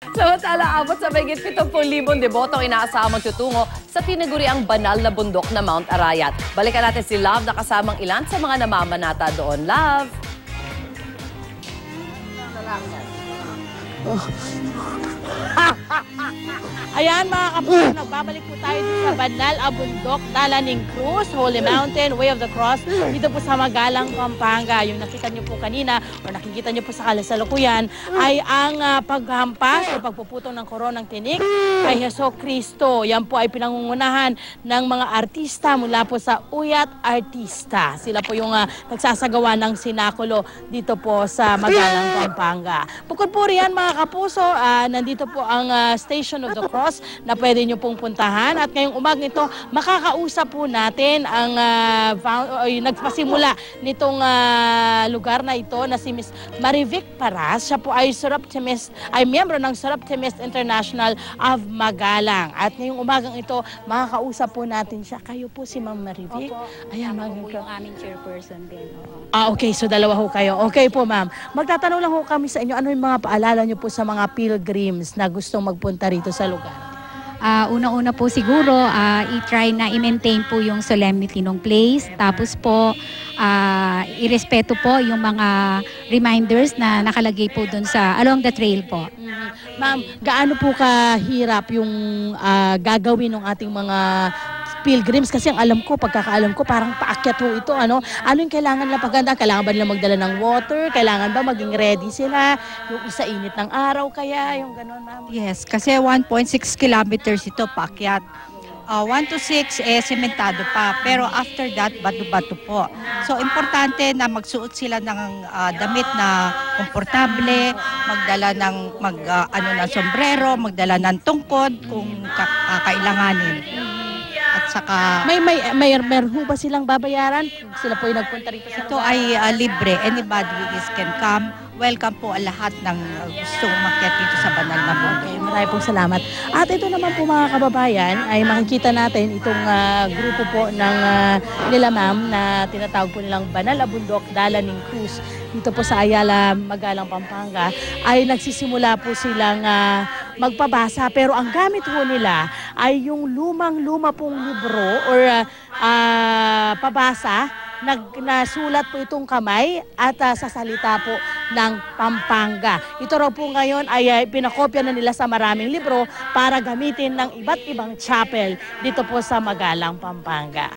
Samantala, abot sa mahigit 70,000 debotong inaasahang magtutungo sa tinaguriang banal na bundok na Mount Arayat. Balikan natin si Love na kasamang ilan sa mga namamanata doon. Love! Ayan mga kapuso, nagbabalik po tayo dito sa banal na bundok, Dalaning Cruz, Holy Mountain, Way of the Cross, dito po sa Magalang, Pampanga. Yung nakita nyo po kanina o nakikita nyo po sa kasalukuyan ay ang paghampas o pagpuputong ng koronang tinik kay Hesus Kristo. Yan po ay pinangungunahan ng mga artista mula po sa Uyat Artista. Sila po yung nagsasagawa ng sinakulo dito po sa Magalang, Pampanga. Bukod po riyan mga kapuso, nandito po ang Station of the Cross na pwede nyo pong puntahan. At ngayong umagang ito, makakausap po natin ang nagpasimula nitong lugar na ito na si Miss Marivic Paras. Siya po ay miyembro ng Suruptimist International of Magalang. At ngayong umagang ito, makakausap po natin siya. Kayo po si Ma'am Marivic? Opo. Ayan, Ako po yung aming chairperson din. Oo. Okay. So dalawa ho kayo. Okay po, ma'am. Magtatanong lang ho kami sa inyo, ano yung mga paalala nyo po sa mga pilgrims na gustong magpunta rito sa lugar? Una-una po siguro, i-try na i-maintain po yung solemnity ng place. Tapos po, irespeto po yung mga reminders na nakalagay po dun sa along the trail po. Ma'am, gaano po kahirap yung gagawin ng ating mga pilgrims? Kasi ang alam ko, pagkakaalam ko, parang paakyat ho ito. Ano yung kailangan nila paganda? Kailangan ba nila magdala ng water? Kailangan ba maging ready sila? Yung isa init ng araw kaya? Yung gano'n, ma'am? Yes, kasi 1.6 kilometers ito paakyat. 1 to 6 sementado pa, pero after that bato-bato po. So importante na magsuot sila ng damit na komportable, magdala ng ng sombrero, magdala ng tungkod kung kailanganin. At saka May ho ba silang babayaran? Sila po yung nagpunta rito sa ito ay libre, anybody can come. Welcome po ang lahat ng gustong umakyat dito sa banal na bundok. Maraming pong salamat. At ito naman po mga kababayan, ay makikita natin itong grupo po ng nila ma'am na tinatawag po nilang Banal na Bundok, Dalaning Cruz. Dito po sa Ayala, Magalang, Pampanga, ay nagsisimula po silang magpabasa. Pero ang gamit po nila ay yung lumang-luma pong libro or pabasa. Nasulat po itong kamay at sa salita po ng Pampanga. Ito raw po ngayon ay pinakopya na nila sa maraming libro para gamitin ng iba't ibang chapel dito po sa Magalang, Pampanga.